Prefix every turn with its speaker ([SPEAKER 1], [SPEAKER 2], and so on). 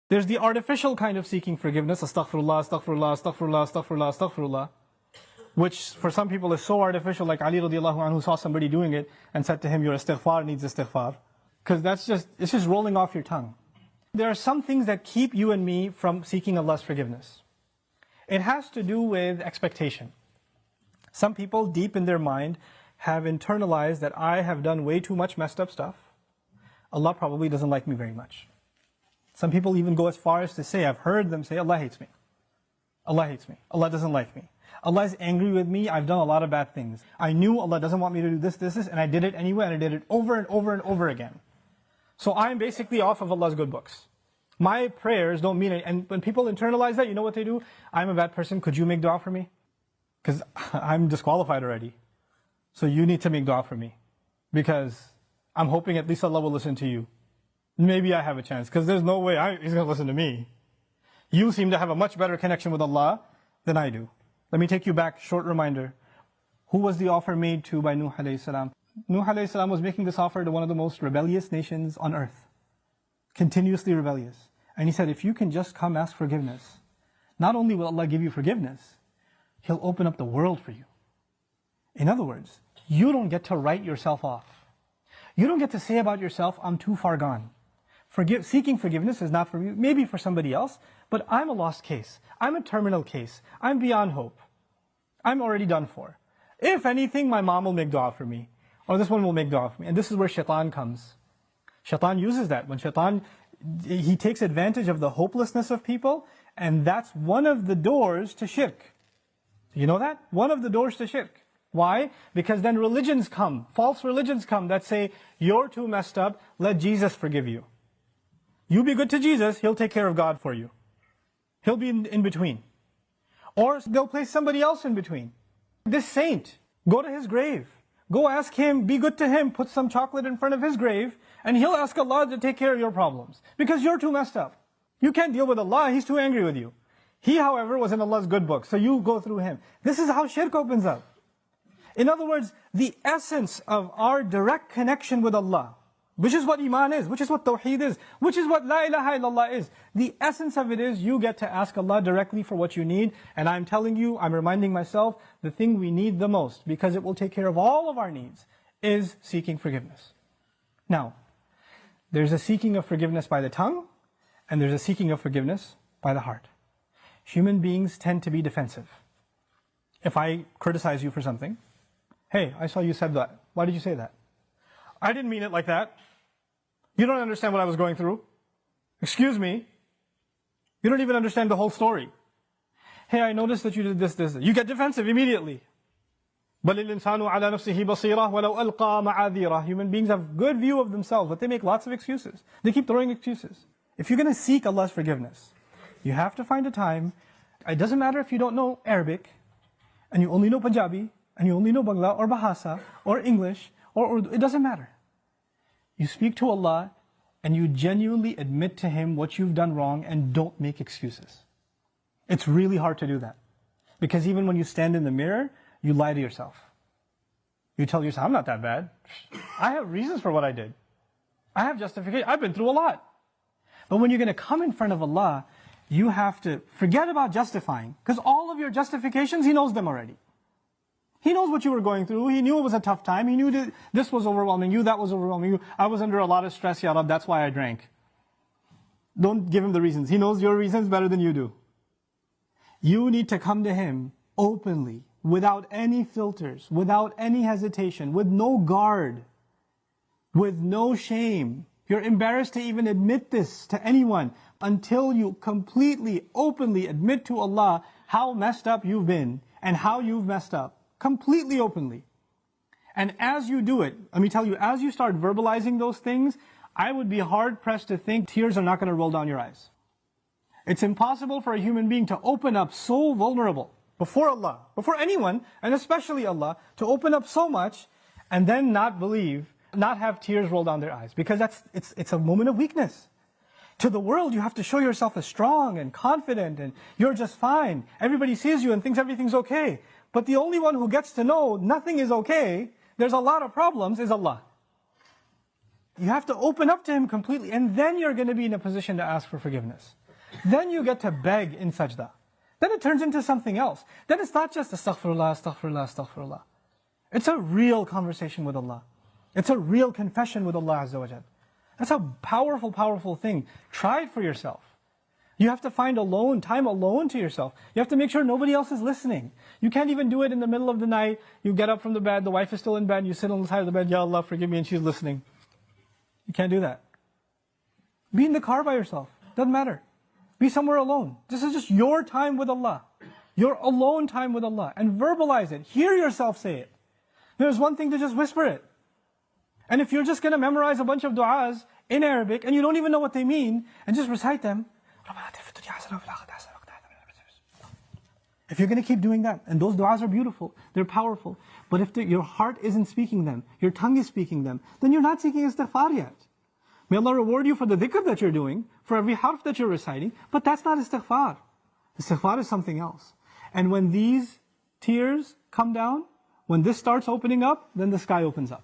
[SPEAKER 1] There's the artificial kind of seeking forgiveness, astaghfirullah, astaghfirullah, astaghfirullah, astaghfirullah, astaghfirullah, which for some people is so artificial, like Ali radiallahu anhu saw somebody doing it and said to him, your istighfar needs istighfar. Because it's just rolling off your tongue. There are some things that keep you and me from seeking Allah's forgiveness. It has to do with expectation. Some people deep in their mind have internalized that I have done way too much messed up stuff. Allah probably doesn't like me very much. Some people even go as far as to say, I've heard them say, Allah hates me. Allah hates me. Allah doesn't like me. Allah is angry with me. I've done a lot of bad things. I knew Allah doesn't want me to do this, and I did it anyway, and I did it over and over and over again. So I'm basically off of Allah's good books. My prayers don't mean it. And when people internalize that, you know what they do? I'm a bad person. Could you make dua for me? Because I'm disqualified already. So you need to make dua for me. Because I'm hoping at least Allah will listen to you. Maybe I have a chance. Because there's no way He's going to listen to me. You seem to have a much better connection with Allah than I do. Let me take you back, short reminder. Who was the offer made to by Nuh alayhi salam? Nuh alayhi salam was making this offer to one of the most rebellious nations on earth. Continuously rebellious. And he said, if you can just come ask forgiveness, not only will Allah give you forgiveness, He'll open up the world for you. In other words, you don't get to write yourself off. You don't get to say about yourself, I'm too far gone. Seeking forgiveness is not for you, maybe for somebody else, but I'm a lost case. I'm a terminal case. I'm beyond hope. I'm already done for. If anything, my mom will make dua for me. Or this one will make dua for me. And this is where shaitan comes. Shaitan uses that. When shaitan, he takes advantage of the hopelessness of people, and that's one of the doors to shirk. You know that? One of the doors to shirk. Why? Because then religions come, false religions come that say, you're too messed up, let Jesus forgive you. You be good to Jesus, He'll take care of God for you. He'll be in between. Or they'll place somebody else in between. This saint, go to his grave. Go ask him, be good to him, put some chocolate in front of his grave, and he'll ask Allah to take care of your problems. Because you're too messed up. You can't deal with Allah, He's too angry with you. He, however, was in Allah's good book, so you go through him. This is how shirk opens up. In other words, the essence of our direct connection with Allah, which is what Iman is, which is what Tawheed is, which is what La ilaha illallah is. The essence of it is you get to ask Allah directly for what you need. And I'm telling you, I'm reminding myself, the thing we need the most, because it will take care of all of our needs, is seeking forgiveness. Now, there's a seeking of forgiveness by the tongue, and there's a seeking of forgiveness by the heart. Human beings tend to be defensive. If I criticize you for something, hey, I saw you said that. Why did you say that? I didn't mean it like that. You don't understand what I was going through. Excuse me. You don't even understand the whole story. Hey, I noticed that you did this. You get defensive immediately. بَلِ الْإِنسَانُ عَلَى نَفْسِهِ بَصِيرًا وَلَوْ أَلْقَى مَعَاذِيرًا. Human beings have good view of themselves, but they make lots of excuses. They keep throwing excuses. If you're going to seek Allah's forgiveness, you have to find a time. It doesn't matter if you don't know Arabic, and you only know Punjabi, and you only know Bangla, or Bahasa, or English, or Urdu. It doesn't matter. You speak to Allah, and you genuinely admit to Him what you've done wrong, and don't make excuses. It's really hard to do that. Because even when you stand in the mirror, you lie to yourself. You tell yourself, I'm not that bad. I have reasons for what I did. I have justification. I've been through a lot. But when you're going to come in front of Allah, you have to forget about justifying. Because all of your justifications, He knows them already. He knows what you were going through. He knew it was a tough time. He knew that this was overwhelming you, that was overwhelming you. I was under a lot of stress, Ya Rab, that's why I drank. Don't give Him the reasons. He knows your reasons better than you do. You need to come to Him openly, without any filters, without any hesitation, with no guard, with no shame. You're embarrassed to even admit this to anyone until you completely, openly admit to Allah how messed up you've been and how you've messed up. Completely openly. And as you do it, let me tell you, as you start verbalizing those things, I would be hard-pressed to think tears are not going to roll down your eyes. It's impossible for a human being to open up so vulnerable before Allah, before anyone, and especially Allah, to open up so much and then not believe, not have tears roll down their eyes. Because it's a moment of weakness. To the world, you have to show yourself as strong and confident and you're just fine. Everybody sees you and thinks everything's okay. But the only one who gets to know nothing is okay, there's a lot of problems, is Allah. You have to open up to Him completely, and then you're going to be in a position to ask for forgiveness. Then you get to beg in sajda. Then it turns into something else. Then it's not just astaghfirullah, astaghfirullah, astaghfirullah. It's a real conversation with Allah. It's a real confession with Allah Azza wa Jal. That's a powerful, powerful thing. Try it for yourself. You have to find time alone to yourself. You have to make sure nobody else is listening. You can't even do it in the middle of the night. You get up from the bed, the wife is still in bed, you sit on the side of the bed, Ya Allah, forgive me, and she's listening. You can't do that. Be in the car by yourself. Doesn't matter. Be somewhere alone. This is just your time with Allah. Your alone time with Allah. And verbalize it. Hear yourself say it. There's one thing to just whisper it. And if you're just going to memorize a bunch of du'as in Arabic and you don't even know what they mean, and just recite them, if you're going to keep doing that, and those du'as are beautiful, they're powerful, but if your heart isn't speaking them, your tongue is speaking them, then you're not seeking istighfar yet. May Allah reward you for the dhikr that you're doing, for every harf that you're reciting, but that's not istighfar. Istighfar is something else. And when these tears come down, when this starts opening up, then the sky opens up.